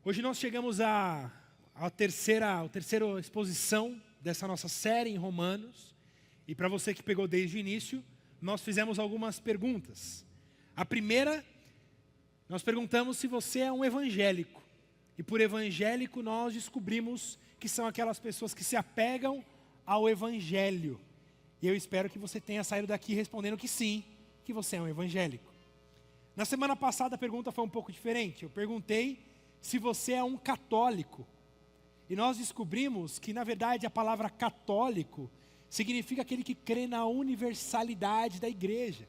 Hoje nós chegamos à terceira exposição dessa nossa série em Romanos. E para você que pegou desde o início, nós fizemos algumas perguntas. A primeira, nós perguntamos se você é um evangélico. E por evangélico nós descobrimos que são aquelas pessoas que se apegam ao evangelho. E eu espero que você tenha saído daqui respondendo que sim, que você é um evangélico. Na semana passada a pergunta foi um pouco diferente. Eu perguntei se você é um católico. E nós descobrimos que, na verdade, a palavra católico significa aquele que crê na universalidade da igreja.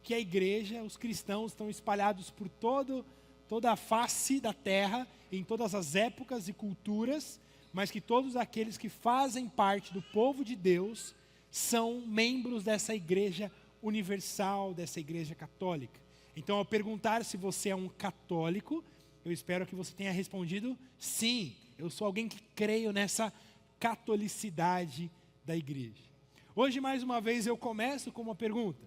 Que a igreja, os cristãos estão espalhados por toda a face da terra, em todas as épocas e culturas, mas que todos aqueles que fazem parte do povo de Deus são membros dessa igreja universal, dessa igreja católica. Então, ao perguntar se você é um católico, eu espero que você tenha respondido sim, eu sou alguém que creio nessa catolicidade da igreja. Hoje, mais uma vez, eu começo com uma pergunta.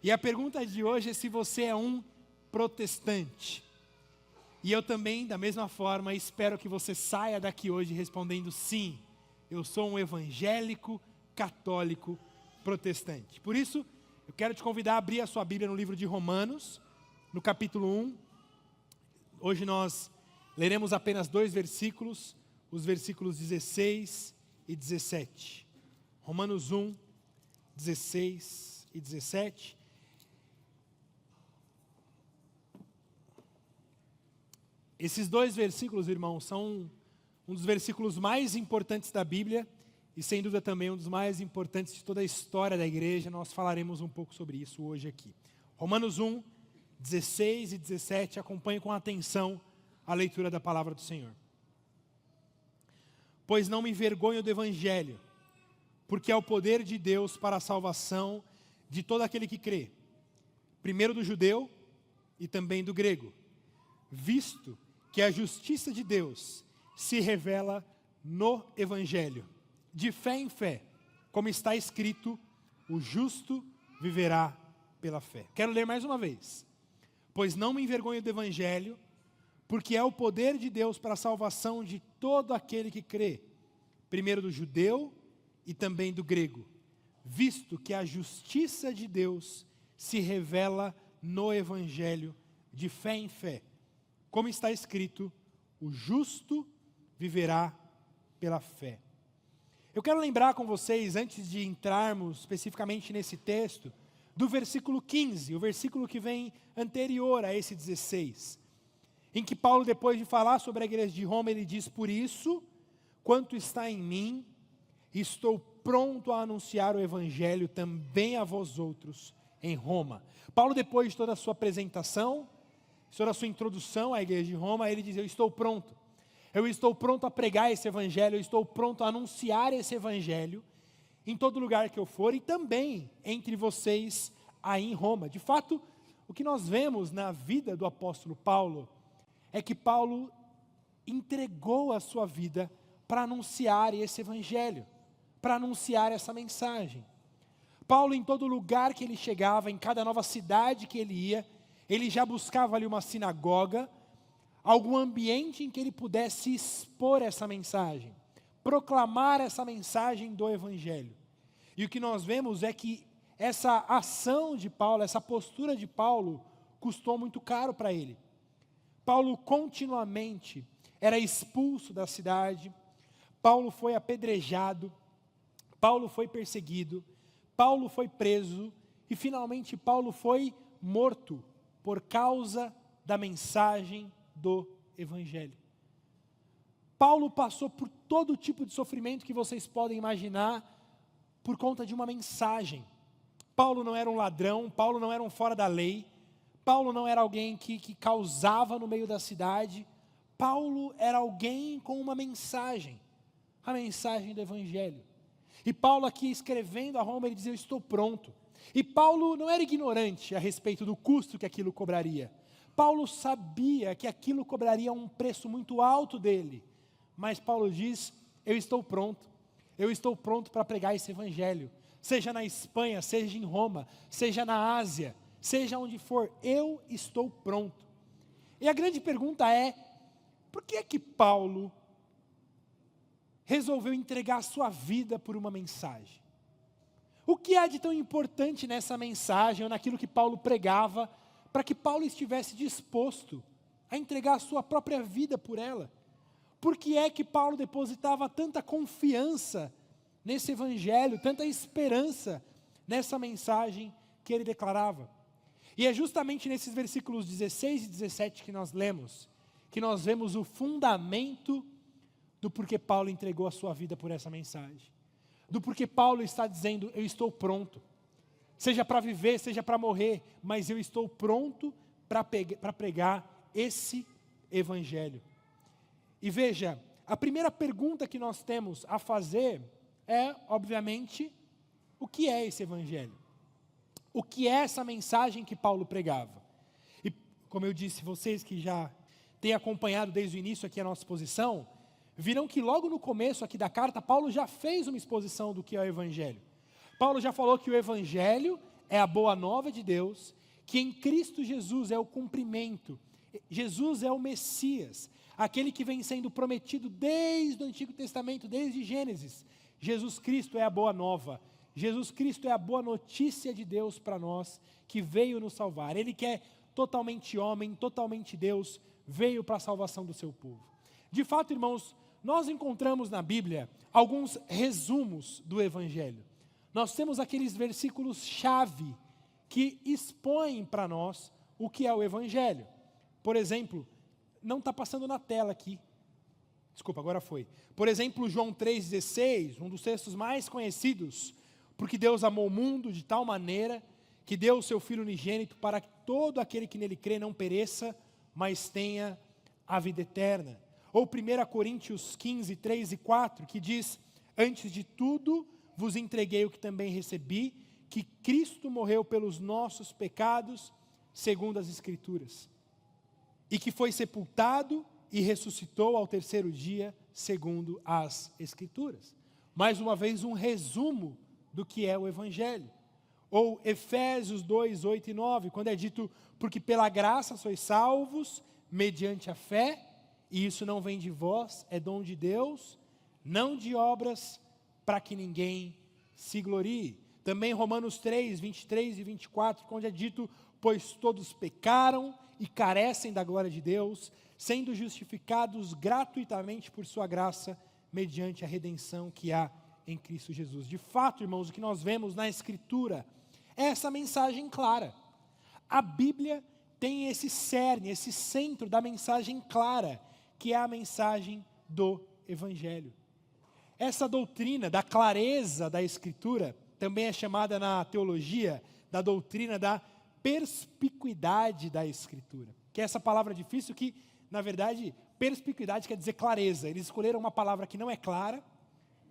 E a pergunta de hoje é se você é um protestante. E eu também, da mesma forma, espero que você saia daqui hoje respondendo sim, eu sou um evangélico, católico, protestante. Por isso, eu quero te convidar a abrir a sua Bíblia no livro de Romanos, no capítulo 1. Hoje nós leremos apenas 2 versículos, os versículos 16 e 17. Romanos 1, 16 e 17. Esses 2 versículos, irmãos, são um dos versículos mais importantes da Bíblia e, sem dúvida, também um dos mais importantes de toda a história da igreja. Nós falaremos um pouco sobre isso hoje aqui. Romanos 1, 16 e 17, acompanhe com atenção a leitura da palavra do Senhor. Pois não me envergonho do Evangelho, porque é o poder de Deus para a salvação de todo aquele que crê, primeiro do judeu e também do grego, visto que a justiça de Deus se revela no Evangelho, de fé em fé, como está escrito, o justo viverá pela fé. Quero ler mais uma vez. Pois não me envergonho do Evangelho, porque é o poder de Deus para a salvação de todo aquele que crê, primeiro do judeu e também do grego, visto que a justiça de Deus se revela no Evangelho, de fé em fé, como está escrito, o justo viverá pela fé. Eu quero lembrar com vocês, antes de entrarmos especificamente nesse texto, do versículo 15, o versículo que vem anterior a esse 16, em que Paulo, depois de falar sobre a igreja de Roma, ele diz, por isso, quanto está em mim, estou pronto a anunciar o evangelho também a vós outros em Roma. Paulo, depois de toda a sua apresentação, toda a sua introdução à igreja de Roma, ele diz, eu estou pronto a pregar esse evangelho, eu estou pronto a anunciar esse evangelho em todo lugar que eu for e também entre vocês aí em Roma. De fato, o que nós vemos na vida do apóstolo Paulo é que Paulo entregou a sua vida para anunciar esse evangelho, para anunciar essa mensagem. Paulo, em todo lugar que ele chegava, em cada nova cidade que ele ia, ele já buscava ali uma sinagoga, algum ambiente em que ele pudesse expor essa mensagem, proclamar essa mensagem do evangelho. E o que nós vemos é que essa ação de Paulo, essa postura de Paulo, custou muito caro para ele. Paulo continuamente era expulso da cidade, Paulo foi apedrejado, Paulo foi perseguido, Paulo foi preso e finalmente Paulo foi morto por causa da mensagem do evangelho. Paulo passou por todo tipo de sofrimento que vocês podem imaginar por conta de uma mensagem. Paulo não era um ladrão, Paulo não era um fora da lei, Paulo não era alguém que causava no meio da cidade, Paulo era alguém com uma mensagem, a mensagem do evangelho. E Paulo aqui escrevendo a Roma, ele dizia, eu estou pronto. E Paulo não era ignorante a respeito do custo que aquilo cobraria. Paulo sabia que aquilo cobraria um preço muito alto dele. Mas Paulo diz, eu estou pronto para pregar esse evangelho. Seja na Espanha, seja em Roma, seja na Ásia, seja onde for, eu estou pronto. E a grande pergunta é, por que é que Paulo resolveu entregar a sua vida por uma mensagem? O que há de tão importante nessa mensagem, ou naquilo que Paulo pregava, para que Paulo estivesse disposto a entregar a sua própria vida por ela? Por que é que Paulo depositava tanta confiança nesse evangelho, tanta esperança nessa mensagem que ele declarava? E é justamente nesses versículos 16 e 17 que nós lemos, que nós vemos o fundamento do porquê Paulo entregou a sua vida por essa mensagem. Do porquê Paulo está dizendo, eu estou pronto. Seja para viver, seja para morrer, mas eu estou pronto para pregar esse evangelho. E veja, a primeira pergunta que nós temos a fazer é, obviamente, o que é esse evangelho? O que é essa mensagem que Paulo pregava? E, como eu disse, vocês que já têm acompanhado desde o início aqui a nossa exposição, viram que logo no começo aqui da carta, Paulo já fez uma exposição do que é o evangelho. Paulo já falou que o evangelho é a boa nova de Deus, que em Cristo Jesus é o cumprimento. Jesus é o Messias, aquele que vem sendo prometido desde o Antigo Testamento, desde Gênesis. Jesus Cristo é a boa nova. Jesus Cristo é a boa notícia de Deus para nós, que veio nos salvar. Ele que é totalmente homem, totalmente Deus, veio para a salvação do seu povo. De fato, irmãos, nós encontramos na Bíblia alguns resumos do Evangelho. Nós temos aqueles versículos-chave que expõem para nós o que é o Evangelho. Por exemplo, não está passando na tela aqui. Desculpa, agora foi. Por exemplo, João 3,16, um dos textos mais conhecidos, porque Deus amou o mundo de tal maneira que deu o seu Filho unigênito para que todo aquele que nele crê não pereça, mas tenha a vida eterna. Ou 1 Coríntios 15, 3 e 4, que diz, antes de tudo vos entreguei o que também recebi, que Cristo morreu pelos nossos pecados, segundo as Escrituras, e que foi sepultado e ressuscitou ao terceiro dia, segundo as Escrituras. Mais uma vez, um resumo do que é o Evangelho. Ou Efésios 2, 8 e 9, quando é dito, porque pela graça sois salvos, mediante a fé, e isso não vem de vós, é dom de Deus, não de obras, para que ninguém se glorie. Também Romanos 3, 23 e 24, onde é dito, pois todos pecaram e carecem da glória de Deus, sendo justificados gratuitamente por sua graça, mediante a redenção que há em Cristo Jesus. De fato, irmãos, o que nós vemos na Escritura é essa mensagem clara. A Bíblia tem esse cerne, esse centro da mensagem clara, que é a mensagem do Evangelho. Essa doutrina da clareza da Escritura também é chamada na teologia da doutrina da perspicuidade da Escritura, que é essa palavra difícil que, na verdade, perspicuidade quer dizer clareza. Eles escolheram uma palavra que não é clara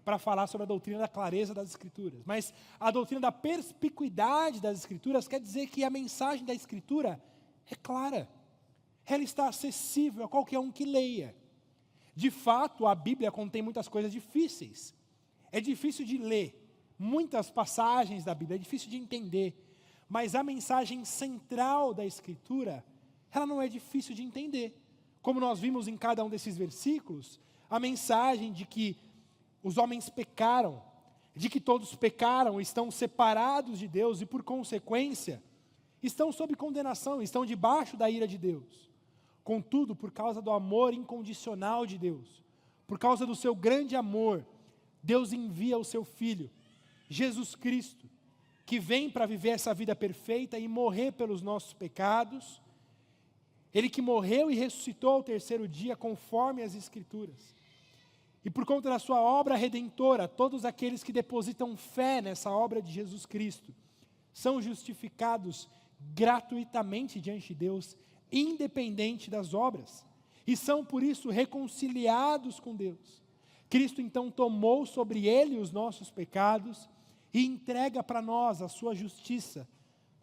para falar sobre a doutrina da clareza das Escrituras. Mas a doutrina da perspicuidade das Escrituras quer dizer que a mensagem da Escritura é clara. Ela está acessível a qualquer um que leia. De fato, a Bíblia contém muitas coisas difíceis. É difícil de ler. Muitas passagens da Bíblia é difícil de entender. Mas a mensagem central da Escritura, ela não é difícil de entender. Como nós vimos em cada um desses versículos, a mensagem de que os homens pecaram, de que todos pecaram, estão separados de Deus e, por consequência, estão sob condenação, estão debaixo da ira de Deus. Contudo, por causa do amor incondicional de Deus, por causa do seu grande amor, Deus envia o seu Filho, Jesus Cristo, que vem para viver essa vida perfeita e morrer pelos nossos pecados. Ele que morreu e ressuscitou ao terceiro dia, conforme as Escrituras. E por conta da sua obra redentora, todos aqueles que depositam fé nessa obra de Jesus Cristo, são justificados gratuitamente diante de Deus, independente das obras, e são por isso reconciliados com Deus. Cristo então tomou sobre ele os nossos pecados e entrega para nós a sua justiça,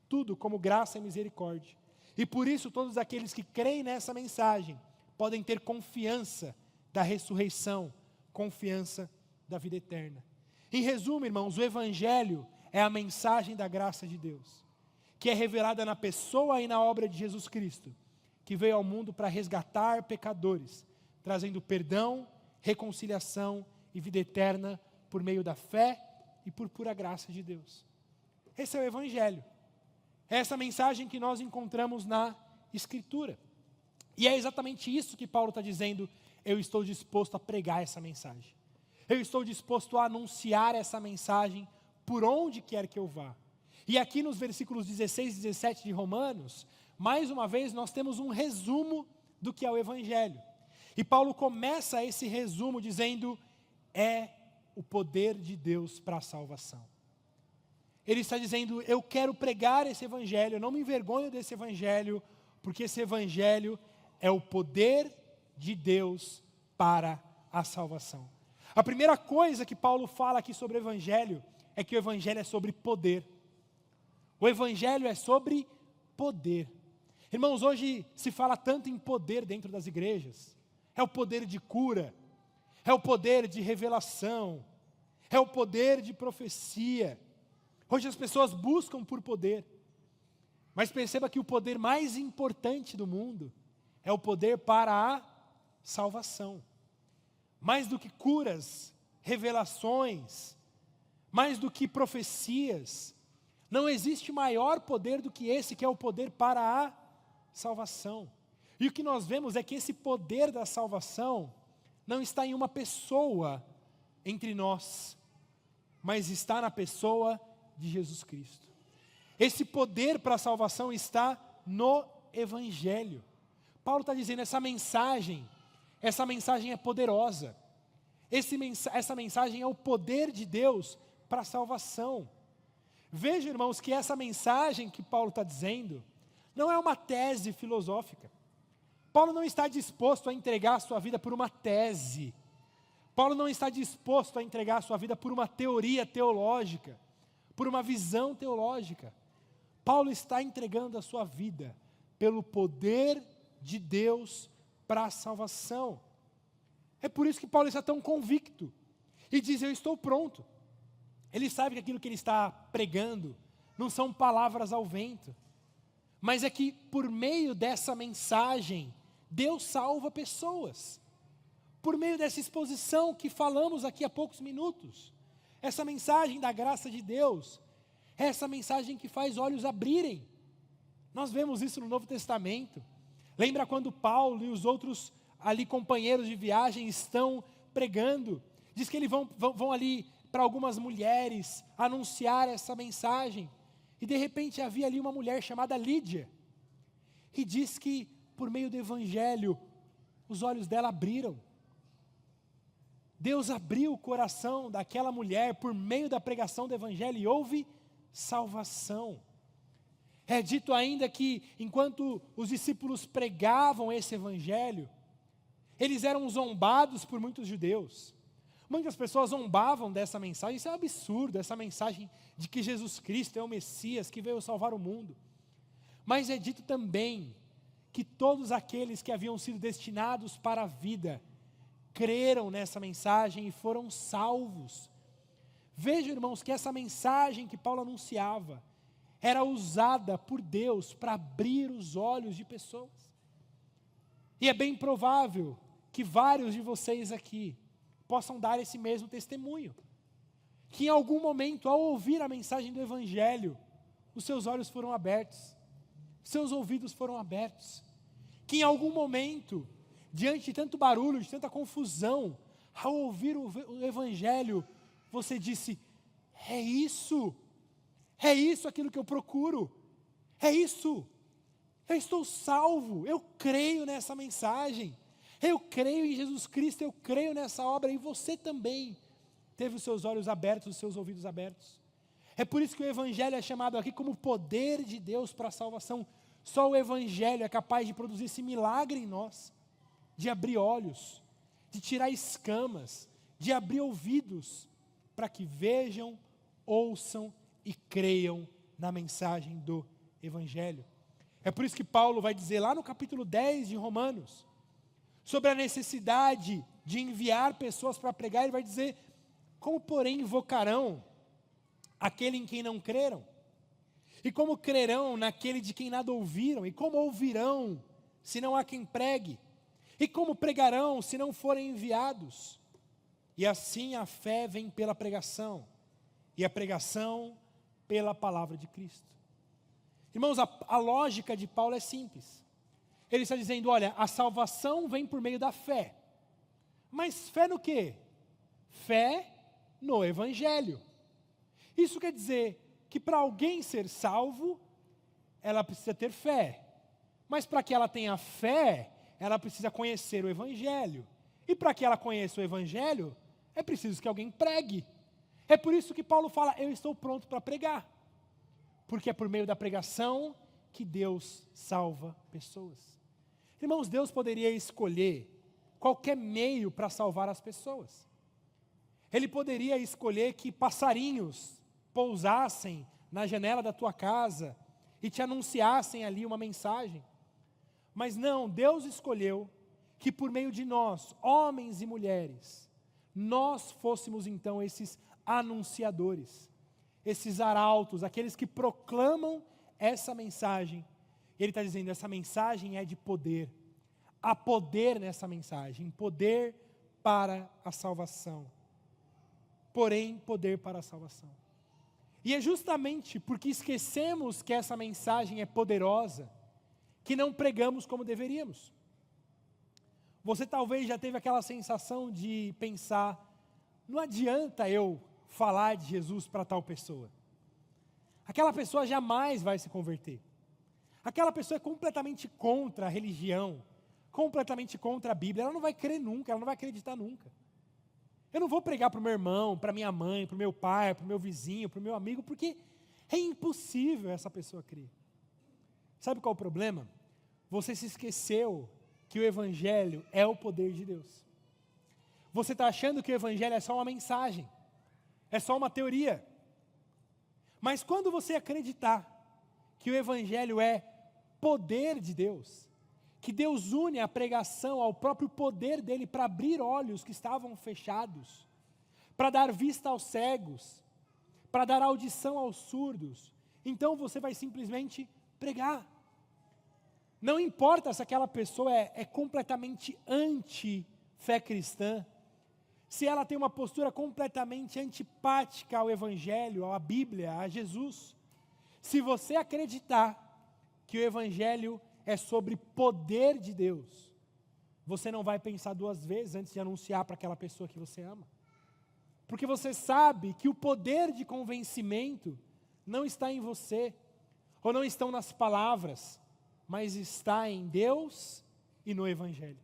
tudo como graça e misericórdia. E por isso todos aqueles que creem nessa mensagem podem ter confiança da ressurreição, confiança da vida eterna. Em resumo, irmãos, o Evangelho é a mensagem da graça de Deus, que é revelada na pessoa e na obra de Jesus Cristo, que veio ao mundo para resgatar pecadores, trazendo perdão, reconciliação e vida eterna por meio da fé e por pura graça de Deus. Esse é o Evangelho. É essa mensagem que nós encontramos na Escritura. E é exatamente isso que Paulo está dizendo: eu estou disposto a pregar essa mensagem. Eu estou disposto a anunciar essa mensagem por onde quer que eu vá. E aqui nos versículos 16 e 17 de Romanos, mais uma vez nós temos um resumo do que é o Evangelho. E Paulo começa esse resumo dizendo: é o poder de Deus para a salvação. Ele está dizendo: eu quero pregar esse Evangelho, eu não me envergonho desse Evangelho, porque esse Evangelho é o poder de Deus para a salvação. A primeira coisa que Paulo fala aqui sobre o Evangelho é que o Evangelho é sobre poder. O Evangelho é sobre poder. Irmãos, hoje se fala tanto em poder dentro das igrejas. É o poder de cura, é o poder de revelação, é o poder de profecia. Hoje as pessoas buscam por poder. Mas perceba que o poder mais importante do mundo é o poder para a salvação. Mais do que curas, revelações, mais do que profecias, não existe maior poder do que esse, que é o poder para a salvação. E o que nós vemos é que esse poder da salvação não está em uma pessoa entre nós, mas está na pessoa de Jesus Cristo. Esse poder para a salvação está no Evangelho. Paulo está dizendo: essa mensagem é poderosa. Essa mensagem é o poder de Deus para a salvação. Veja, irmãos, que essa mensagem que Paulo está dizendo não é uma tese filosófica. Paulo não está disposto a entregar a sua vida por uma tese. Paulo não está disposto a entregar a sua vida por uma teoria teológica, por uma visão teológica. Paulo está entregando a sua vida pelo poder de Deus para a salvação. É por isso que Paulo está tão convicto e diz: eu estou pronto. Ele sabe que aquilo que ele está pregando não são palavras ao vento, mas é que por meio dessa mensagem, Deus salva pessoas. Por meio dessa exposição que falamos aqui há poucos minutos, essa mensagem da graça de Deus, essa mensagem que faz olhos abrirem. Nós vemos isso no Novo Testamento. Lembra quando Paulo e os outros ali companheiros de viagem estão pregando? Diz que eles vão ali para algumas mulheres anunciar essa mensagem. E de repente havia ali uma mulher chamada Lídia. E diz que por meio do Evangelho, os olhos dela abriram. Deus abriu o coração daquela mulher por meio da pregação do Evangelho e houve salvação. É dito ainda que enquanto os discípulos pregavam esse Evangelho, eles eram zombados por muitos judeus. Muitas pessoas zombavam dessa mensagem. Isso é um absurdo, essa mensagem de que Jesus Cristo é o Messias que veio salvar o mundo. Mas é dito também que todos aqueles que haviam sido destinados para a vida creram nessa mensagem e foram salvos. Vejam, irmãos, que essa mensagem que Paulo anunciava era usada por Deus para abrir os olhos de pessoas. E é bem provável que vários de vocês aqui possam dar esse mesmo testemunho. Que em algum momento, ao ouvir a mensagem do Evangelho, os seus olhos foram abertos, seus ouvidos foram abertos. Que em algum momento, diante de tanto barulho, de tanta confusão, ao ouvir o Evangelho, você disse: é isso aquilo que eu procuro, é isso, eu estou salvo, eu creio nessa mensagem, eu creio em Jesus Cristo, eu creio nessa obra, e você também teve os seus olhos abertos, os seus ouvidos abertos. É por isso que o Evangelho é chamado aqui como poder de Deus para a salvação. Só o Evangelho é capaz de produzir esse milagre em nós, de abrir olhos, de tirar escamas, de abrir ouvidos, para que vejam, ouçam e creiam na mensagem do Evangelho. É por isso que Paulo vai dizer lá no capítulo 10 de Romanos, sobre a necessidade de enviar pessoas para pregar. Ele vai dizer: como porém invocarão aquele em quem não creram? E como crerão naquele de quem nada ouviram? E como ouvirão, se não há quem pregue? E como pregarão se não forem enviados? E assim a fé vem pela pregação, e a pregação pela palavra de Cristo. Irmãos, a lógica de Paulo é simples. Ele está dizendo, olha, a salvação vem por meio da fé. Mas fé no quê? Fé no Evangelho. Isso quer dizer que para alguém ser salvo, ela precisa ter fé. Mas para que ela tenha fé, ela precisa conhecer o Evangelho. E para que ela conheça o Evangelho, é preciso que alguém pregue. É por isso que Paulo fala, eu estou pronto para pregar. Porque é por meio da pregação que Deus salva pessoas. Irmãos, Deus poderia escolher qualquer meio para salvar as pessoas. Ele poderia escolher que passarinhos pousassem na janela da tua casa e te anunciassem ali uma mensagem. Mas não, Deus escolheu que por meio de nós, homens e mulheres, nós fôssemos então esses anunciadores, esses arautos, aqueles que proclamam essa mensagem. Ele está dizendo, essa mensagem é de poder. Há poder nessa mensagem, poder para a salvação. Porém, poder para a salvação. E é justamente porque esquecemos que essa mensagem é poderosa, que não pregamos como deveríamos. Você talvez já teve aquela sensação de pensar, não adianta eu falar de Jesus para tal pessoa. Aquela pessoa jamais vai se converter. Aquela pessoa é completamente contra a religião, completamente contra a Bíblia, ela não vai crer nunca, ela não vai acreditar nunca. Eu não vou pregar para o meu irmão, para minha mãe, para o meu pai, para o meu vizinho, para o meu amigo, porque é impossível essa pessoa crer. Sabe qual é o problema? Você se esqueceu que o Evangelho é o poder de Deus. Você está achando que o Evangelho é só uma mensagem, é só uma teoria. Mas quando você acreditar que o Evangelho é poder de Deus, que Deus une a pregação ao próprio poder dele para abrir olhos que estavam fechados, para dar vista aos cegos, para dar audição aos surdos, então você vai simplesmente pregar. Não importa se aquela pessoa é completamente anti-fé cristã, se ela tem uma postura completamente antipática ao Evangelho, à Bíblia, a Jesus. Se você acreditar que o Evangelho é sobre poder de Deus, você não vai pensar duas vezes antes de anunciar para aquela pessoa que você ama. Porque você sabe que o poder de convencimento não está em você, ou não estão nas palavras, mas está em Deus e no Evangelho.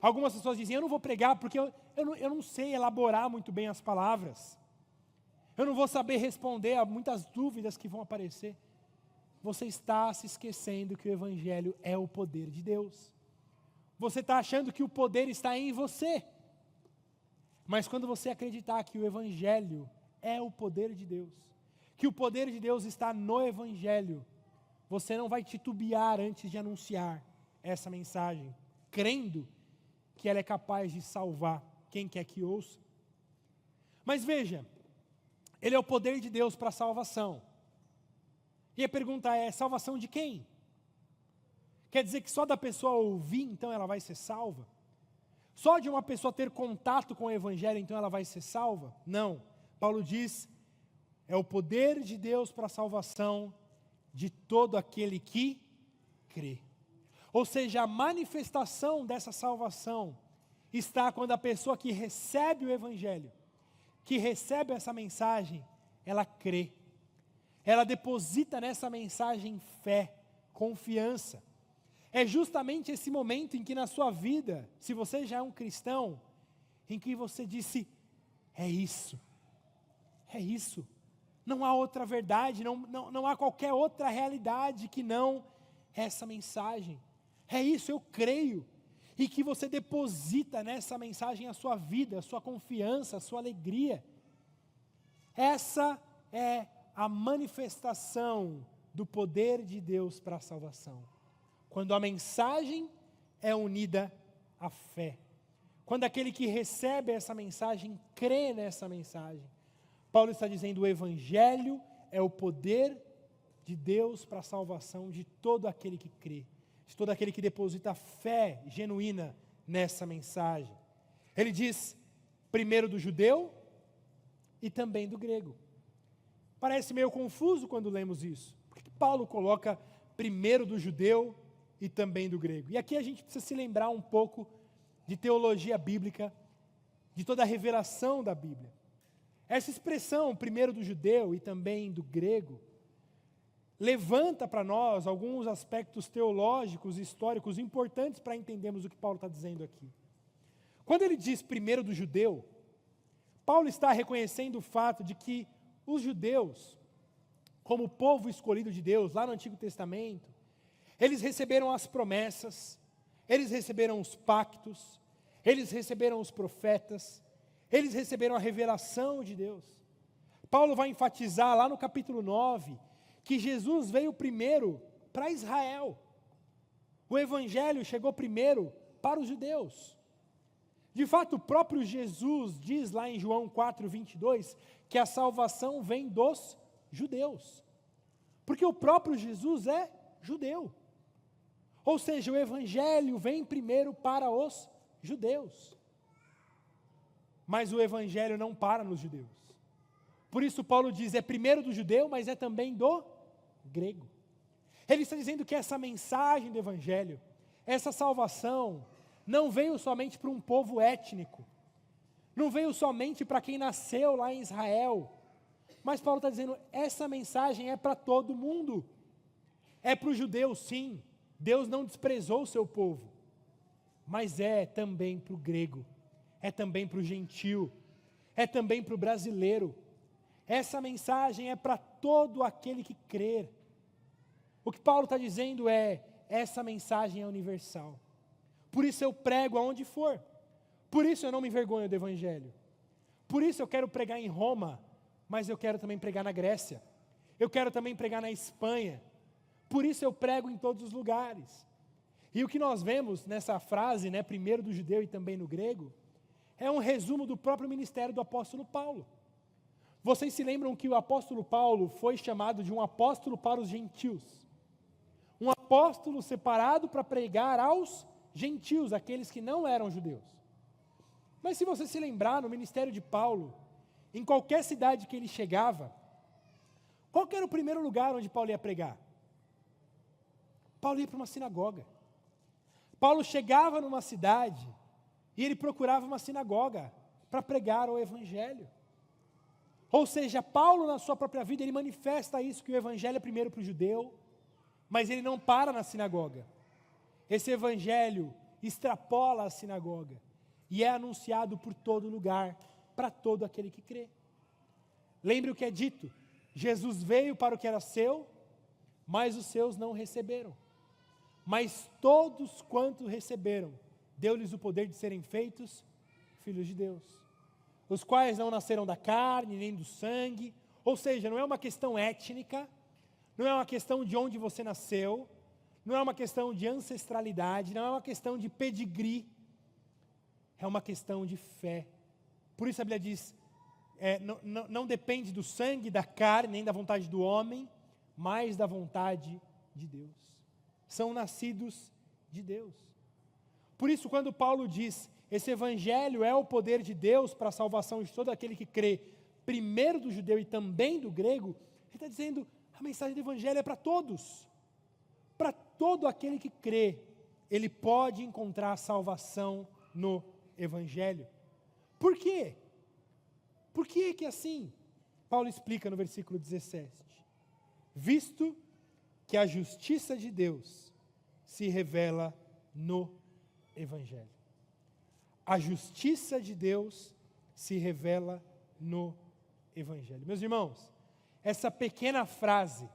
Algumas pessoas dizem, eu não vou pregar porque eu não sei elaborar muito bem as palavras. Eu não vou saber responder a muitas dúvidas que vão aparecer. Você está se esquecendo que o Evangelho é o poder de Deus. Você está achando que o poder está em você. Mas quando você acreditar que o Evangelho é o poder de Deus, que o poder de Deus está no Evangelho, você não vai titubear antes de anunciar essa mensagem, crendo que ela é capaz de salvar quem quer que ouça. Mas veja, ele é o poder de Deus para a salvação. E a pergunta é, salvação de quem? Quer dizer que só da pessoa ouvir, então ela vai ser salva? Só de uma pessoa ter contato com o Evangelho, então ela vai ser salva? Não. Paulo diz, é o poder de Deus para a salvação de todo aquele que crê. Ou seja, a manifestação dessa salvação está quando a pessoa que recebe o Evangelho, que recebe essa mensagem, ela crê. Ela deposita nessa mensagem fé, confiança. É justamente esse momento em que na sua vida, se você já é um cristão, em que você disse, é isso, não há outra verdade, não há qualquer outra realidade que não essa mensagem. É isso, eu creio. E que você deposita nessa mensagem a sua vida, a sua confiança, a sua alegria. Essa é a manifestação do poder de Deus para a salvação. Quando a mensagem é unida à fé. Quando aquele que recebe essa mensagem crê nessa mensagem. Paulo está dizendo, o Evangelho é o poder de Deus para a salvação de todo aquele que crê. de todo aquele que deposita fé genuína nessa mensagem. Ele diz, primeiro do judeu e também do grego. Parece meio confuso quando lemos isso. Por que Paulo coloca primeiro do judeu e também do grego? E aqui a gente precisa se lembrar um pouco de teologia bíblica, de toda a revelação da Bíblia. Essa expressão, primeiro do judeu e também do grego, levanta para nós alguns aspectos teológicos e históricos importantes para entendermos o que Paulo está dizendo aqui. Quando ele diz primeiro do judeu, Paulo está reconhecendo o fato de que os judeus, como povo escolhido de Deus, lá no Antigo Testamento, eles receberam as promessas, eles receberam os pactos, eles receberam os profetas, eles receberam a revelação de Deus. Paulo vai enfatizar lá no capítulo 9, que Jesus veio primeiro para Israel. O evangelho chegou primeiro para os judeus. De fato, o próprio Jesus diz lá em João 4:22, que a salvação vem dos judeus. Porque o próprio Jesus é judeu. Ou seja, o evangelho vem primeiro para os judeus. Mas o evangelho não para nos judeus. Por isso Paulo diz, é primeiro do judeu, mas é também do grego. Ele está dizendo que essa mensagem do evangelho, essa salvação, não veio somente para um povo étnico, não veio somente para quem nasceu lá em Israel, mas Paulo está dizendo, essa mensagem é para todo mundo. É para os judeus, sim, Deus não desprezou o seu povo, mas é também para o grego, é também para o gentio, é também para o brasileiro. Essa mensagem é para todo aquele que crer. O que Paulo está dizendo é, essa mensagem é universal. Por isso eu prego aonde for. Por isso eu não me envergonho do evangelho. Por isso eu quero pregar em Roma, mas eu quero também pregar na Grécia. Eu quero também pregar na Espanha. Por isso eu prego em todos os lugares. E o que nós vemos nessa frase, né, primeiro do judeu e também no grego, é um resumo do próprio ministério do apóstolo Paulo. Vocês se lembram que o apóstolo Paulo foi chamado de um apóstolo para os gentios. Um apóstolo separado para pregar aos gentios, aqueles que não eram judeus. Mas se você se lembrar, no ministério de Paulo, em qualquer cidade que ele chegava, qual que era o primeiro lugar onde Paulo ia pregar? Paulo ia para uma sinagoga. Paulo chegava numa cidade e ele procurava uma sinagoga para pregar o evangelho. Ou seja, Paulo na sua própria vida, ele manifesta isso, que o evangelho é primeiro para o judeu, mas ele não para na sinagoga. Esse evangelho extrapola a sinagoga e é anunciado por todo lugar, para todo aquele que crê. Lembre o que é dito, Jesus veio para o que era seu, mas os seus não receberam. Mas todos quantos receberam, deu-lhes o poder de serem feitos filhos de Deus. Os quais não nasceram da carne, nem do sangue, ou seja, não é uma questão étnica, não é uma questão de onde você nasceu, não é uma questão de ancestralidade, não é uma questão de pedigree, é uma questão de fé. Por isso a Bíblia diz, não depende do sangue, da carne, nem da vontade do homem, mas da vontade de Deus. São nascidos de Deus. Por isso, quando Paulo diz, esse evangelho é o poder de Deus para a salvação de todo aquele que crê, primeiro do judeu e também do grego, ele está dizendo, a mensagem do evangelho é para todos. Para todo aquele que crê, ele pode encontrar salvação no evangelho. Por quê? Por que que assim? Paulo explica no versículo 17. Visto que a justiça de Deus se revela no evangelho. A justiça de Deus se revela no evangelho. Meus irmãos, essa pequena frase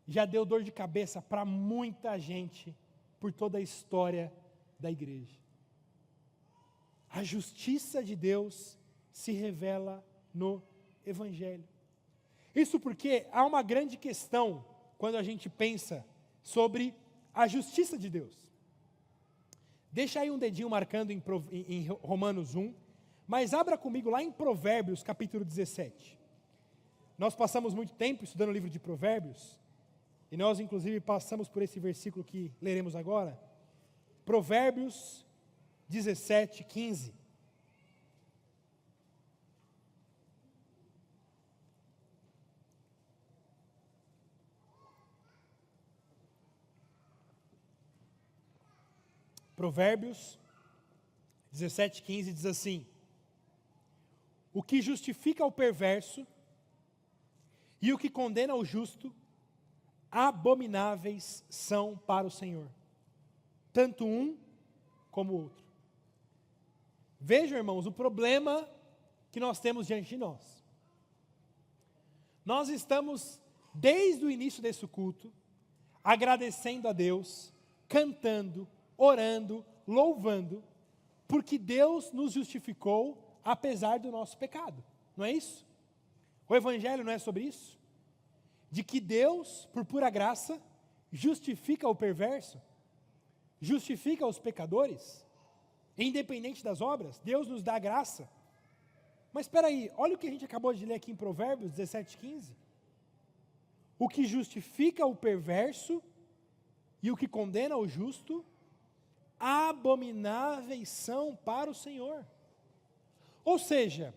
já deu dor de cabeça para muita gente por toda a história da igreja. A justiça de Deus se revela no evangelho. Isso porque há uma grande questão quando a gente pensa sobre a justiça de Deus. Deixa aí um dedinho marcando em Romanos 1, mas abra comigo lá em Provérbios, capítulo 17. Nós passamos muito tempo estudando o livro de Provérbios, e nós inclusive passamos por esse versículo que leremos agora, Provérbios 17, 15. Provérbios 17, 15 diz assim: o que justifica o perverso e o que condena o justo, abomináveis são para o Senhor, tanto um como o outro. Vejam, irmãos, o problema que nós temos diante de nós. Nós estamos, desde o início desse culto, agradecendo a Deus, cantando, orando, louvando, porque Deus nos justificou apesar do nosso pecado. Não é isso? O Evangelho não é sobre isso? De que Deus, por pura graça, justifica o perverso, justifica os pecadores, independente das obras. Deus nos dá graça. Mas espera aí, olha o que a gente acabou de ler aqui em Provérbios 17, 15. O que justifica o perverso e o que condena o justo, abomináveis são para o Senhor. Ou seja,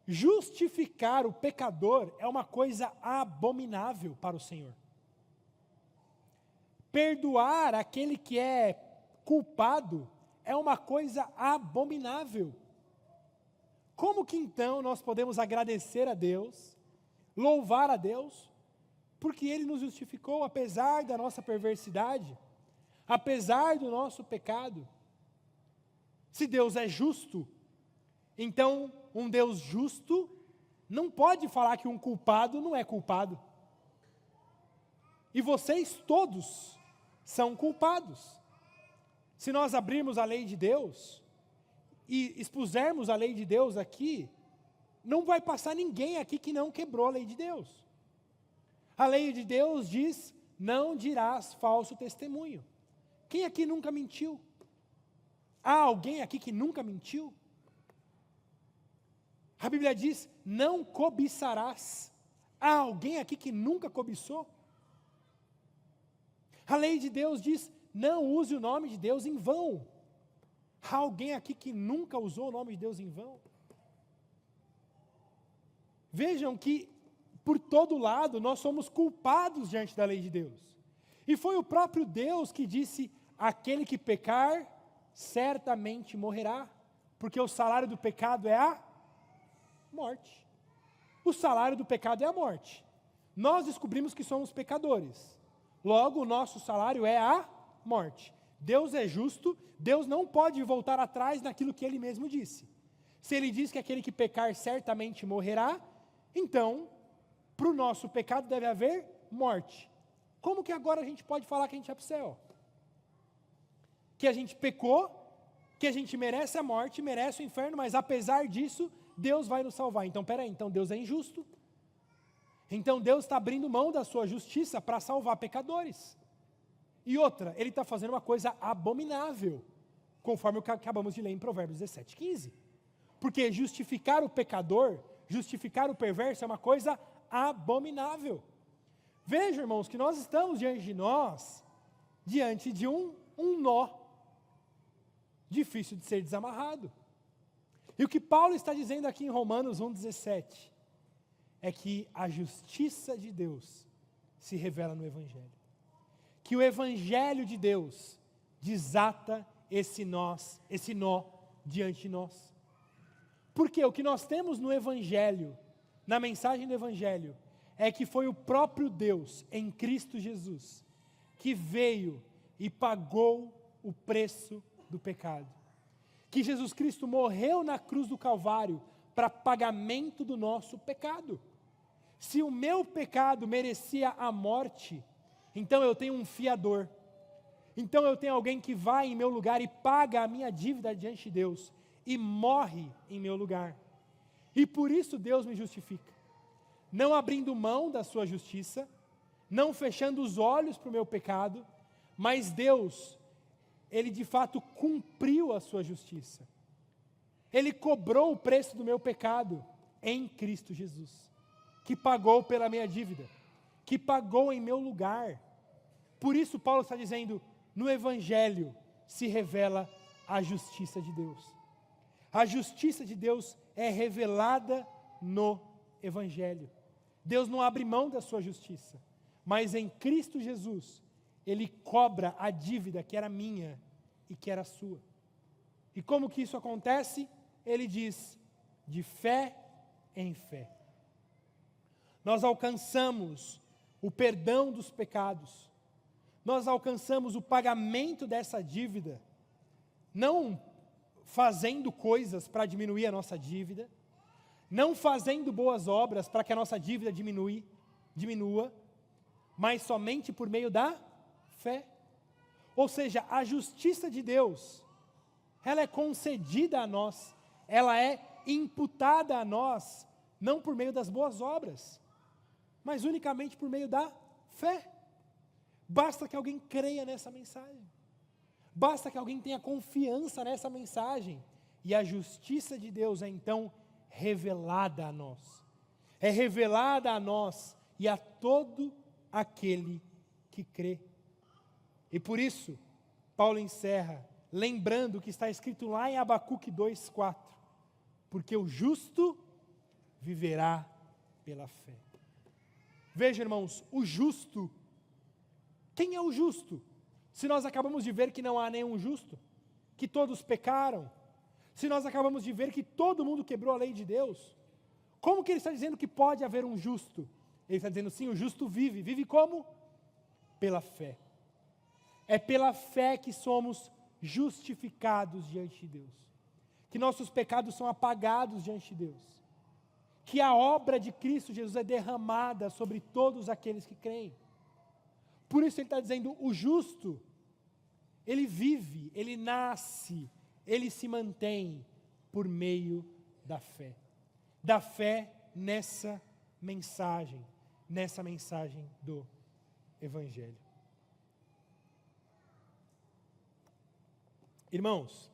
justificar o pecador é uma coisa abominável para o Senhor. Perdoar aquele que é culpado é uma coisa abominável. Como que então nós podemos agradecer a Deus, louvar a Deus, porque Ele nos justificou apesar da nossa perversidade, apesar do nosso pecado? Se Deus é justo, então um Deus justo não pode falar que um culpado não é culpado. E vocês todos são culpados. Se nós abrirmos a lei de Deus e expusermos a lei de Deus aqui, não vai passar ninguém aqui que não quebrou a lei de Deus. A lei de Deus diz: não dirás falso testemunho. Quem aqui nunca mentiu? Há alguém aqui que nunca mentiu? A Bíblia diz: não cobiçarás. Há alguém aqui que nunca cobiçou? A lei de Deus diz: não use o nome de Deus em vão. Há alguém aqui que nunca usou o nome de Deus em vão? Vejam que, por todo lado, nós somos culpados diante da lei de Deus. E foi o próprio Deus que disse: aquele que pecar, certamente morrerá, porque o salário do pecado é a morte. O salário do pecado é a morte. Nós descobrimos que somos pecadores. Logo, o nosso salário é a morte. Deus é justo, Deus não pode voltar atrás naquilo que Ele mesmo disse. Se Ele diz que aquele que pecar certamente morrerá, então, para o nosso pecado deve haver morte. Como que agora a gente pode falar que a gente vai para o céu? Que a gente pecou, que a gente merece a morte, merece o inferno, mas apesar disso, Deus vai nos salvar. Então, peraí, então Deus é injusto? Então Deus está abrindo mão da sua justiça para salvar pecadores. E outra, Ele está fazendo uma coisa abominável, conforme o que acabamos de ler em Provérbios 17, 15. Porque justificar o pecador, justificar o perverso é uma coisa abominável. Vejam, irmãos, que nós estamos diante de um nó difícil de ser desamarrado. E o que Paulo está dizendo aqui em Romanos 1,17 é que a justiça de Deus se revela no Evangelho. Que o Evangelho de Deus desata esse nó diante de nós. Porque o que nós temos no Evangelho, na mensagem do Evangelho, é que foi o próprio Deus, em Cristo Jesus, que veio e pagou o preço do pecado. Que Jesus Cristo morreu na cruz do Calvário para pagamento do nosso pecado. Se o meu pecado merecia a morte, então eu tenho um fiador. Então eu tenho alguém que vai em meu lugar e paga a minha dívida diante de Deus e morre em meu lugar. E por isso Deus me justifica. Não abrindo mão da sua justiça, não fechando os olhos para o meu pecado, mas Deus, Ele de fato cumpriu a sua justiça. Ele cobrou o preço do meu pecado em Cristo Jesus, que pagou pela minha dívida, que pagou em meu lugar. Por isso Paulo está dizendo, no Evangelho se revela a justiça de Deus. A justiça de Deus é revelada no Evangelho. Deus não abre mão da sua justiça, mas em Cristo Jesus, Ele cobra a dívida que era minha e que era sua. E como que isso acontece? Ele diz, de fé em fé. Nós alcançamos o perdão dos pecados, nós alcançamos o pagamento dessa dívida, não fazendo coisas para diminuir a nossa dívida, não fazendo boas obras para que a nossa dívida diminua, mas somente por meio da fé. Ou seja, a justiça de Deus, ela é concedida a nós, ela é imputada a nós, não por meio das boas obras, mas unicamente por meio da fé. Basta que alguém creia nessa mensagem. Basta que alguém tenha confiança nessa mensagem. E a justiça de Deus é então revelada a nós. É revelada a nós e a todo aquele que crê. E por isso, Paulo encerra, lembrando o que está escrito lá em Abacuque 2:4. Porque o justo viverá pela fé. Veja, irmãos, o justo. Quem é o justo? Se nós acabamos de ver que não há nenhum justo, que todos pecaram, se nós acabamos de ver que todo mundo quebrou a lei de Deus, como que ele está dizendo que pode haver um justo? Ele está dizendo sim, o justo vive. Vive como? Pela fé. É pela fé que somos justificados diante de Deus, que nossos pecados são apagados diante de Deus, que a obra de Cristo Jesus é derramada sobre todos aqueles que creem. Por isso ele está dizendo, o justo, ele vive, ele nasce, ele se mantém por meio da fé nessa mensagem do Evangelho. Irmãos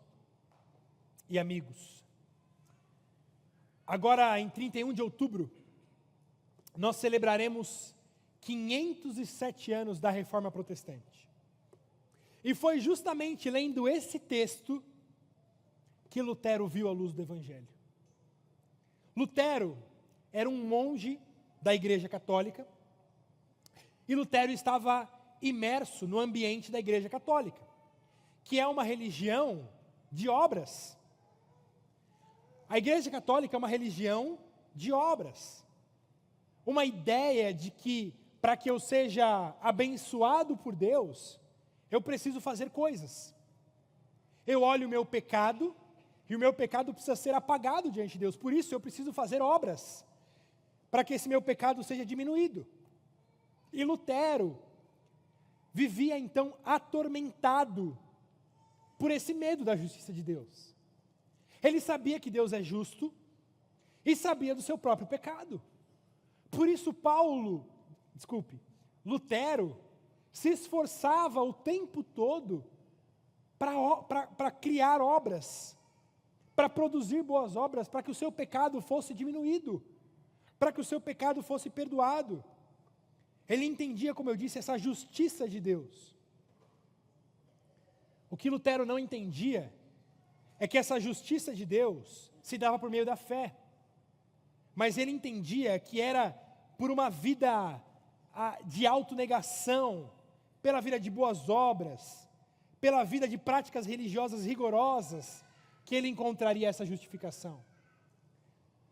e amigos, agora em 31 de outubro, nós celebraremos 507 anos da Reforma Protestante. E foi justamente lendo esse texto que Lutero viu a luz do Evangelho. Lutero era um monge da Igreja Católica, e Lutero estava imerso no ambiente da Igreja Católica, que é uma religião de obras. A Igreja Católica é uma religião de obras. Uma ideia de que, para que eu seja abençoado por Deus, eu preciso fazer coisas. Eu olho o meu pecado, e o meu pecado precisa ser apagado diante de Deus. Por isso eu preciso fazer obras, para que esse meu pecado seja diminuído. E Lutero vivia então atormentado por esse medo da justiça de Deus. Ele sabia que Deus é justo, e sabia do seu próprio pecado. Por isso Lutero se esforçava o tempo todo para criar obras, para produzir boas obras, para que o seu pecado fosse diminuído, para que o seu pecado fosse perdoado. Ele entendia, como eu disse, essa justiça de Deus. O que Lutero não entendia é que essa justiça de Deus se dava por meio da fé. Mas ele entendia que era por uma vida de autonegação, pela vida de boas obras, pela vida de práticas religiosas rigorosas, que ele encontraria essa justificação.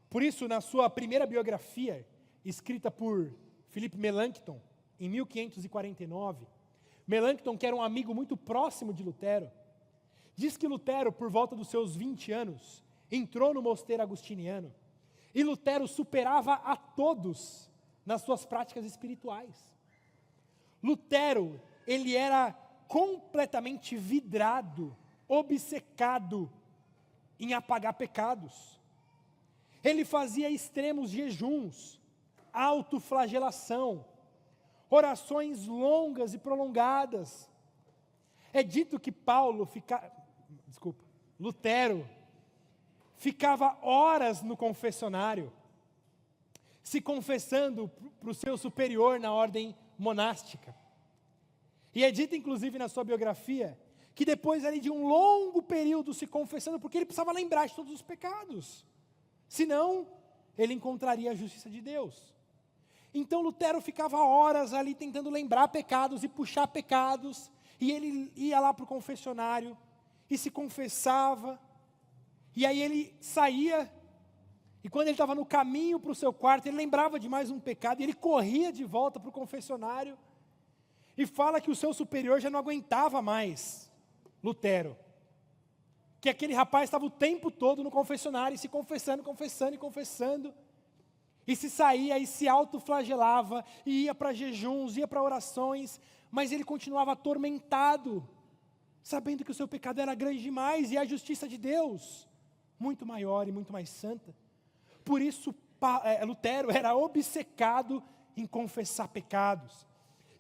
Por isso, na sua primeira biografia, escrita por Philip Melanchthon, em 1549, Melanchthon, que era um amigo muito próximo de Lutero, diz que Lutero, por volta dos seus 20 anos, entrou no mosteiro agustiniano, e Lutero superava a todos nas suas práticas espirituais. Lutero, ele era completamente vidrado, obcecado em apagar pecados. Ele fazia extremos jejuns, autoflagelação, orações longas e prolongadas. É dito que Lutero ficava horas no confessionário, se confessando para o seu superior na ordem monástica. E é dito, inclusive, na sua biografia, que depois ali de um longo período se confessando, porque ele precisava lembrar de todos os pecados. Senão, ele encontraria a justiça de Deus. Então Lutero ficava horas ali tentando lembrar pecados e puxar pecados, e ele ia lá para o confessionário e se confessava, e aí ele saía, e quando ele estava no caminho para o seu quarto, ele lembrava de mais um pecado, e ele corria de volta para o confessionário, e fala que o seu superior já não aguentava mais Lutero, que aquele rapaz estava o tempo todo no confessionário, se confessando, e se saía e se autoflagelava, e ia para jejuns, ia para orações, mas ele continuava atormentado, sabendo que o seu pecado era grande demais, e a justiça de Deus, muito maior e muito mais santa. Por isso, Lutero era obcecado em confessar pecados.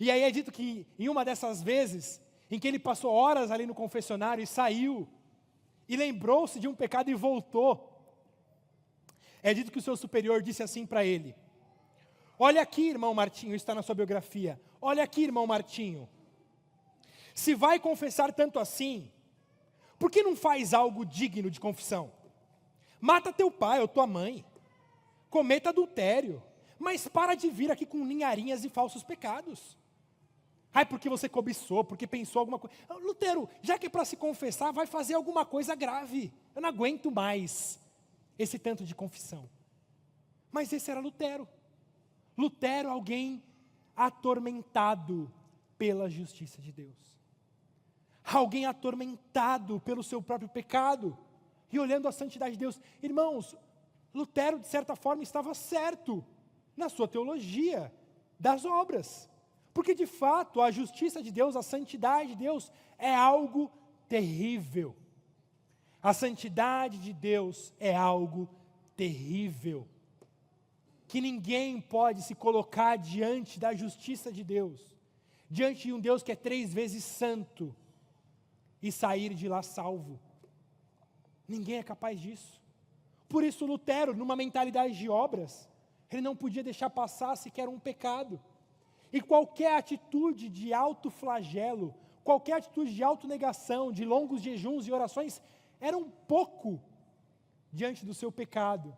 E aí é dito que em uma dessas vezes, em que ele passou horas ali no confessionário e saiu, e lembrou-se de um pecado e voltou, é dito que o seu superior disse assim para ele: olha aqui, irmão Martinho, está na sua biografia, olha aqui, irmão Martinho, se vai confessar tanto assim, por que não faz algo digno de confissão? Mata teu pai ou tua mãe, cometa adultério, mas para de vir aqui com ninharinhas e falsos pecados. Ai, porque você cobiçou, porque pensou alguma coisa. Lutero, já que é para se confessar, vai fazer alguma coisa grave. Eu não aguento mais esse tanto de confissão. Mas esse era Lutero. Lutero, alguém atormentado pela justiça de Deus. Alguém atormentado pelo seu próprio pecado. E olhando a santidade de Deus. Irmãos, Lutero, de certa forma, estava certo na sua teologia das obras. Porque, de fato, a justiça de Deus, a santidade de Deus é algo terrível. A santidade de Deus é algo terrível. Que ninguém pode se colocar diante da justiça de Deus, diante de um Deus que é 3 vezes santo, e sair de lá salvo. Ninguém é capaz disso. Por isso Lutero, numa mentalidade de obras, ele não podia deixar passar sequer um pecado. E qualquer atitude de autoflagelo, qualquer atitude de autonegação, de longos jejuns e orações, era um pouco diante do seu pecado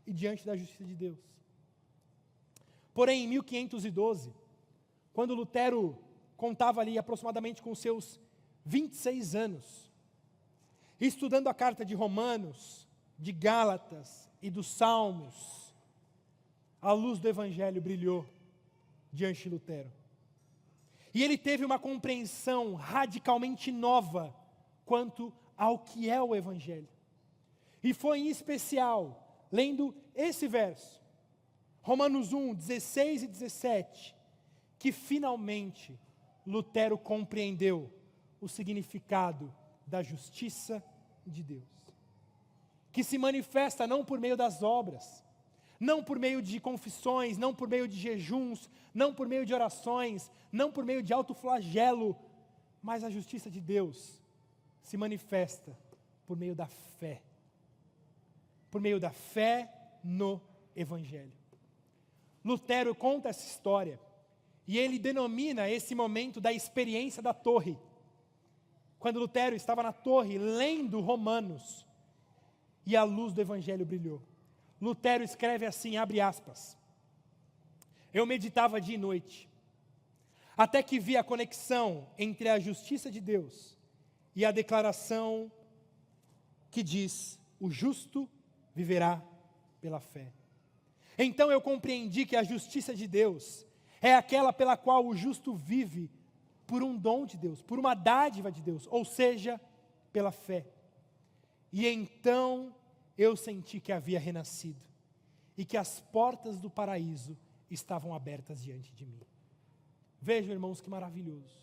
e diante da justiça de Deus. Porém, em 1512, quando Lutero contava ali aproximadamente com seus 26 anos, estudando a carta de Romanos, de Gálatas e dos Salmos, a luz do Evangelho brilhou diante de Lutero. E ele teve uma compreensão radicalmente nova quanto ao que é o Evangelho. E foi em especial, lendo esse verso, Romanos 1, 16 e 17, que finalmente Lutero compreendeu o significado da justiça de Deus. Que se manifesta não por meio das obras, não por meio de confissões, não por meio de jejuns, não por meio de orações, não por meio de autoflagelo, mas a justiça de Deus se manifesta por meio da fé. Por meio da fé no Evangelho. Lutero conta essa história e ele denomina esse momento da experiência da torre. Quando Lutero estava na torre lendo Romanos e a luz do Evangelho brilhou. Lutero escreve assim, abre aspas: eu meditava dia e noite, até que vi a conexão entre a justiça de Deus e a declaração que diz: o justo viverá pela fé. Então eu compreendi que a justiça de Deus é aquela pela qual o justo vive por um dom de Deus, por uma dádiva de Deus, ou seja, pela fé. E então eu senti que havia renascido e que as portas do paraíso estavam abertas diante de mim. Vejam, irmãos, que maravilhoso.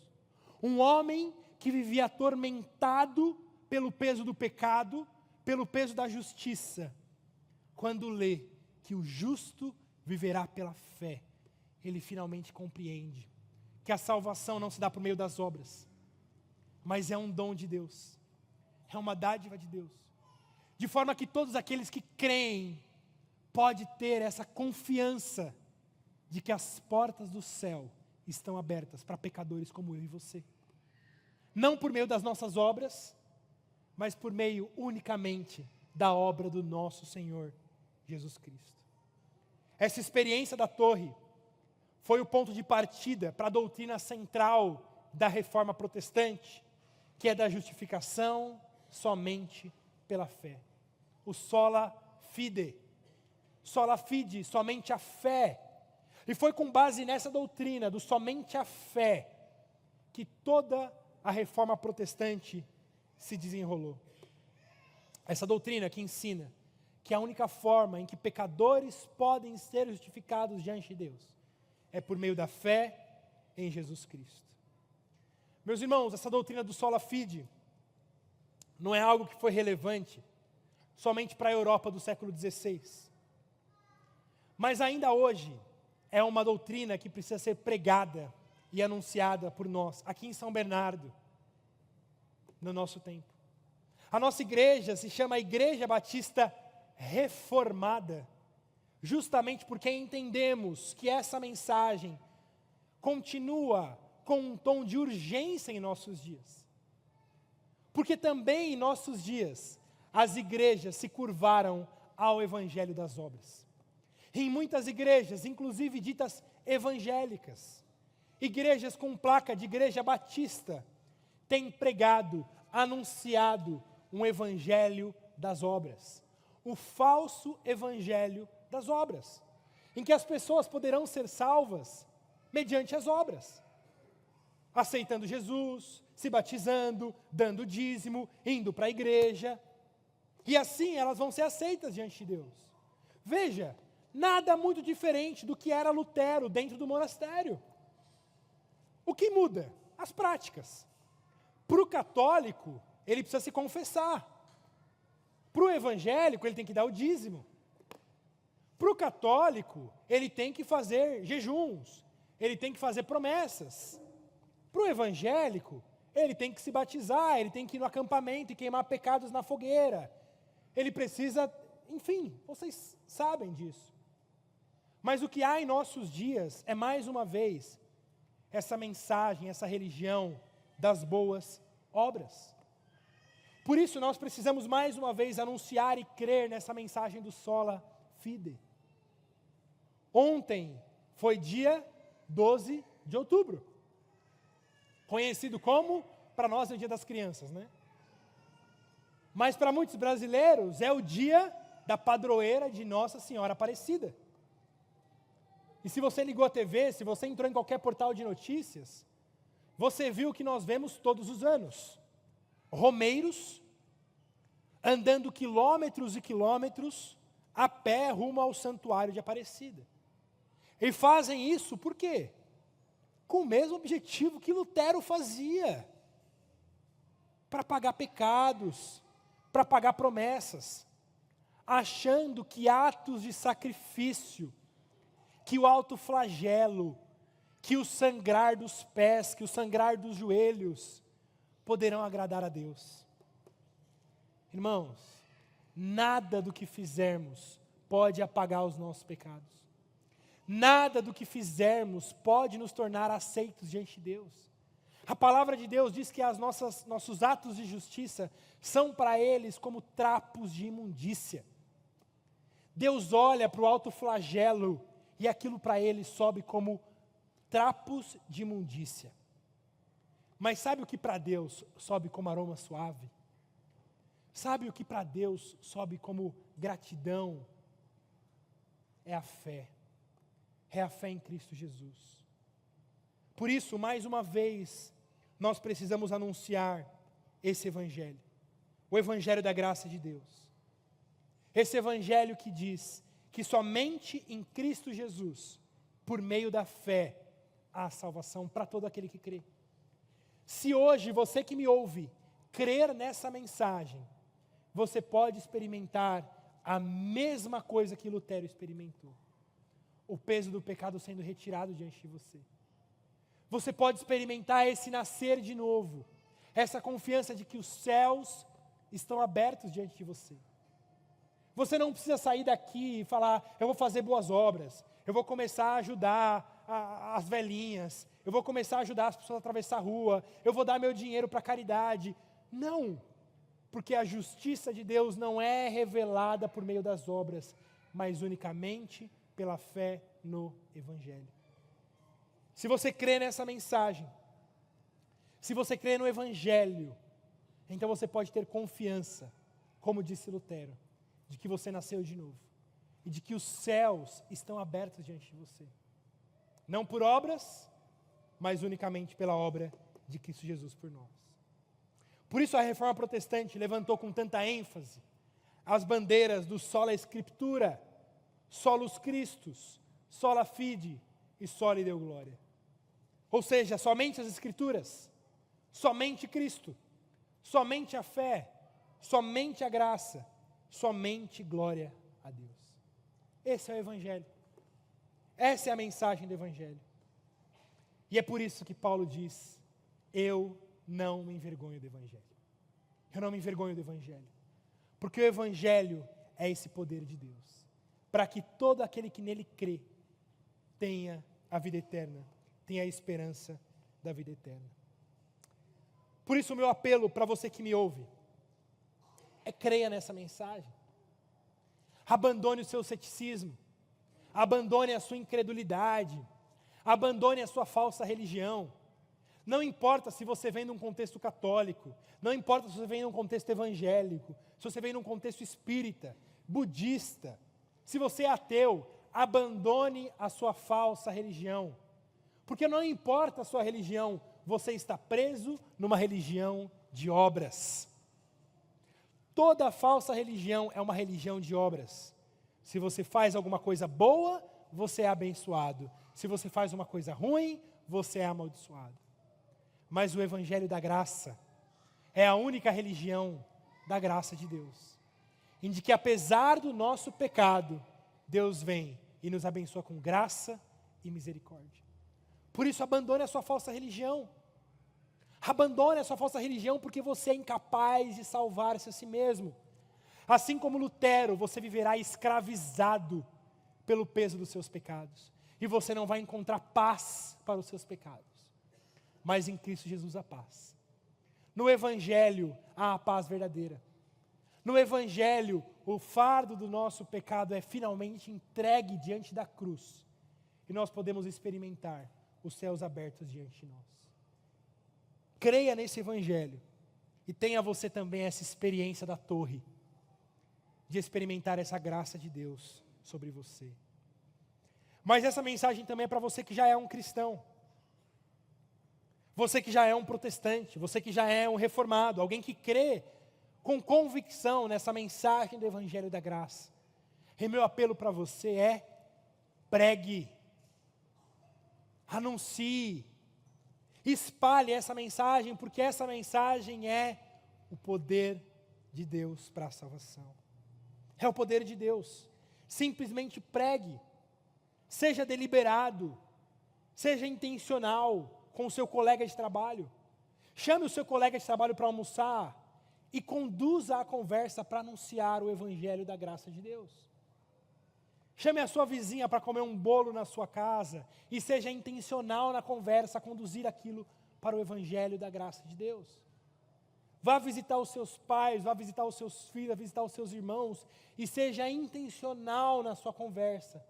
Um homem que vivia atormentado pelo peso do pecado, pelo peso da justiça, quando lê que o justo viverá pela fé, ele finalmente compreende que a salvação não se dá por meio das obras, mas é um dom de Deus, é uma dádiva de Deus, de forma que todos aqueles que creem pode ter essa confiança de que as portas do céu estão abertas para pecadores como eu e você. Não por meio das nossas obras, mas por meio unicamente da obra do nosso Senhor Jesus Cristo. Essa experiência da torre foi o ponto de partida para a doutrina central da reforma protestante, que é da justificação somente pela fé. O sola fide. Sola fide, somente a fé. E foi com base nessa doutrina do somente a fé que toda a reforma protestante se desenrolou. Essa doutrina que ensina que a única forma em que pecadores podem ser justificados diante de Deus é por meio da fé em Jesus Cristo. Meus irmãos, essa doutrina do sola fide não é algo que foi relevante somente para a Europa do século XVI. Mas ainda hoje é uma doutrina que precisa ser pregada e anunciada por nós, aqui em São Bernardo, no nosso tempo. A nossa igreja se chama Igreja Batista Reformada, justamente porque entendemos que essa mensagem continua com um tom de urgência em nossos dias. Porque também em nossos dias, as igrejas se curvaram ao evangelho das obras. Em muitas igrejas, inclusive ditas evangélicas, igrejas com placa de igreja batista, têm pregado, anunciado um evangelho das obras. O falso evangelho das obras, em que as pessoas poderão ser salvas mediante as obras, aceitando Jesus, se batizando, dando dízimo, indo para a igreja, e assim elas vão ser aceitas diante de Deus. Veja, nada muito diferente do que era Lutero dentro do monastério. O que muda? As práticas. Para o católico, ele precisa se confessar. Para o evangélico, ele tem que dar o dízimo. Para o católico, ele tem que fazer jejuns, ele tem que fazer promessas. Para o evangélico, ele tem que se batizar, ele tem que ir no acampamento e queimar pecados na fogueira. Ele precisa, enfim, vocês sabem disso. Mas o que há em nossos dias é, mais uma vez, essa mensagem, essa religião das boas obras. Por isso nós precisamos mais uma vez anunciar e crer nessa mensagem do sola fide. Ontem foi dia 12 de outubro, conhecido como, para nós é o dia das crianças, né? Mas para muitos brasileiros é o dia da padroeira de Nossa Senhora Aparecida. E se você ligou a TV, se você entrou em qualquer portal de notícias, você viu o que nós vemos todos os anos. Romeiros andando quilômetros e quilômetros a pé rumo ao santuário de Aparecida. E fazem isso por quê? Com o mesmo objetivo que Lutero fazia. Para pagar pecados, para pagar promessas, achando que atos de sacrifício, que o alto flagelo, que o sangrar dos pés, que o sangrar dos joelhos, poderão agradar a Deus. Irmãos, nada do que fizermos pode apagar os nossos pecados. Nada do que fizermos pode nos tornar aceitos diante de Deus. A palavra de Deus diz que nossos atos de justiça são para eles como trapos de imundícia. Deus olha para o alto flagelo e aquilo para ele sobe como trapos de imundícia. Mas sabe o que para Deus sobe como aroma suave? Sabe o que para Deus sobe como gratidão? É a fé. É a fé em Cristo Jesus. Por isso, mais uma vez, nós precisamos anunciar esse evangelho. O evangelho da graça de Deus. Esse evangelho que diz que somente em Cristo Jesus, por meio da fé, há salvação para todo aquele que crê. Se hoje você que me ouve crer nessa mensagem, você pode experimentar a mesma coisa que Lutero experimentou. O peso do pecado sendo retirado diante de você. Você pode experimentar esse nascer de novo, essa confiança de que os céus estão abertos diante de você. Você não precisa sair daqui e falar, eu vou fazer boas obras, eu vou começar a ajudar as velhinhas, eu vou começar a ajudar as pessoas a atravessar a rua, eu vou dar meu dinheiro para caridade. Não, porque a justiça de Deus não é revelada por meio das obras, mas unicamente pela fé no Evangelho. Se você crê nessa mensagem, se você crê no Evangelho, então você pode ter confiança, como disse Lutero, de que você nasceu de novo e de que os céus estão abertos diante de você. Não por obras, mas unicamente pela obra de Cristo Jesus por nós. Por isso a Reforma Protestante levantou com tanta ênfase as bandeiras do sola Scriptura, solus Christus, sola fide e soli Deo gloria. Ou seja, somente as Escrituras, somente Cristo, somente a fé, somente a graça, somente glória a Deus. Esse é o Evangelho. Essa é a mensagem do Evangelho. E é por isso que Paulo diz, eu não me envergonho do Evangelho. Eu não me envergonho do Evangelho. Porque o Evangelho é esse poder de Deus. Para que todo aquele que nele crê, tenha a vida eterna, tenha a esperança da vida eterna. Por isso o meu apelo para você que me ouve, é creia nessa mensagem. Abandone o seu ceticismo, abandone a sua incredulidade, abandone a sua falsa religião. Não importa se você vem de um contexto católico, não importa se você vem de um contexto evangélico, se você vem de um contexto espírita, budista, se você é ateu, abandone a sua falsa religião. Porque não importa a sua religião, você está preso numa religião de obras. Toda falsa religião é uma religião de obras. Se você faz alguma coisa boa, você é abençoado. Se você faz uma coisa ruim, você é amaldiçoado. Mas o Evangelho da Graça é a única religião da graça de Deus, em que apesar do nosso pecado, Deus vem e nos abençoa com graça e misericórdia. Por isso abandone a sua falsa religião. Abandone a sua falsa religião porque você é incapaz de salvar-se a si mesmo. Assim como Lutero, você viverá escravizado pelo peso dos seus pecados. E você não vai encontrar paz para os seus pecados. Mas em Cristo Jesus há paz. No Evangelho há a paz verdadeira. No Evangelho, o fardo do nosso pecado é finalmente entregue diante da cruz. E nós podemos experimentar os céus abertos diante de nós. Creia nesse Evangelho e tenha você também essa experiência da torre, de experimentar essa graça de Deus sobre você. Mas essa mensagem também é para você que já é um cristão, você que já é um protestante, você que já é um reformado, alguém que crê com convicção nessa mensagem do Evangelho da Graça. E meu apelo para você é: pregue, anuncie, espalhe essa mensagem, porque essa mensagem é o poder de Deus para a salvação. É o poder de Deus. Simplesmente pregue. Seja deliberado. Seja intencional com o seu colega de trabalho. Chame o seu colega de trabalho para almoçar e conduza a conversa para anunciar o Evangelho da graça de Deus. Chame a sua vizinha para comer um bolo na sua casa e seja intencional na conversa a conduzir aquilo para o Evangelho da graça de Deus. Vá visitar os seus pais, vá visitar os seus filhos, vá visitar os seus irmãos e seja intencional na sua conversa,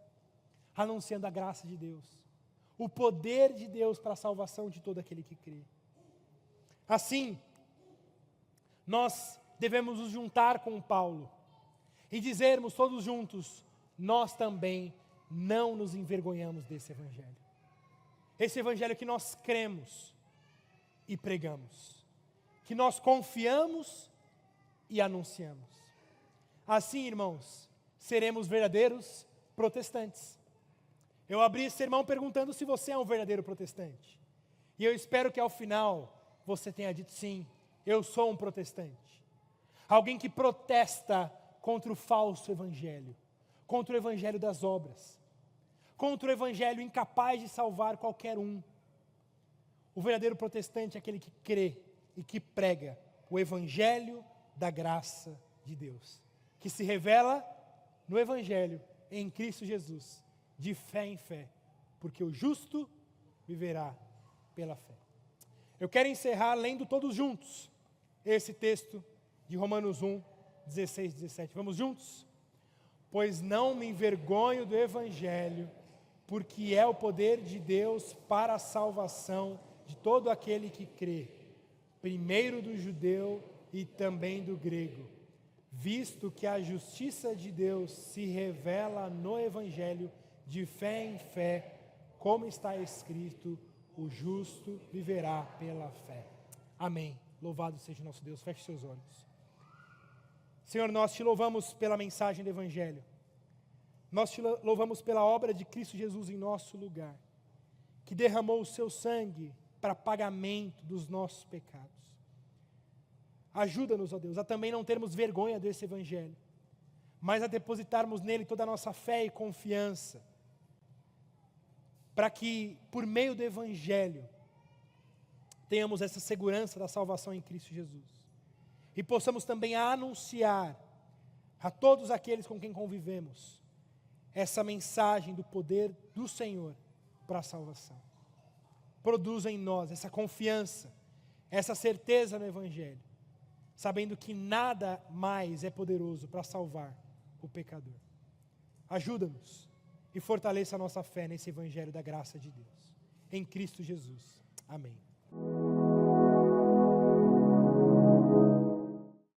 anunciando a graça de Deus, o poder de Deus para a salvação de todo aquele que crê. Assim, nós devemos nos juntar com Paulo e dizermos todos juntos: nós também não nos envergonhamos desse Evangelho. Esse Evangelho que nós cremos e pregamos, que nós confiamos e anunciamos. Assim, irmãos, seremos verdadeiros protestantes. Eu abri esse sermão perguntando se você é um verdadeiro protestante. E eu espero que ao final você tenha dito: sim, eu sou um protestante. Alguém que protesta contra o falso evangelho, contra o evangelho das obras, contra o evangelho incapaz de salvar qualquer um. O verdadeiro protestante é aquele que crê e que prega o evangelho da graça de Deus, que se revela no Evangelho, em Cristo Jesus, de fé em fé, porque o justo viverá pela fé. Eu quero encerrar lendo todos juntos esse texto de Romanos 1, 16, 17. Vamos juntos? Pois não me envergonho do Evangelho, porque é o poder de Deus para a salvação de todo aquele que crê, primeiro do judeu e também do grego, visto que a justiça de Deus se revela no Evangelho de fé em fé, como está escrito, o justo viverá pela fé. Amém. Louvado seja o nosso Deus. Feche seus olhos. Senhor, nós te louvamos pela mensagem do Evangelho. Nós te louvamos pela obra de Cristo Jesus em nosso lugar, que derramou o seu sangue para pagamento dos nossos pecados. Ajuda-nos, ó Deus, a também não termos vergonha desse Evangelho, mas a depositarmos nele toda a nossa fé e confiança, para que, por meio do Evangelho, tenhamos essa segurança da salvação em Cristo Jesus. E possamos também anunciar a todos aqueles com quem convivemos essa mensagem do poder do Senhor para a salvação. Produza em nós essa confiança, essa certeza no Evangelho, sabendo que nada mais é poderoso para salvar o pecador. Ajuda-nos e fortaleça a nossa fé nesse Evangelho da graça de Deus. Em Cristo Jesus. Amém.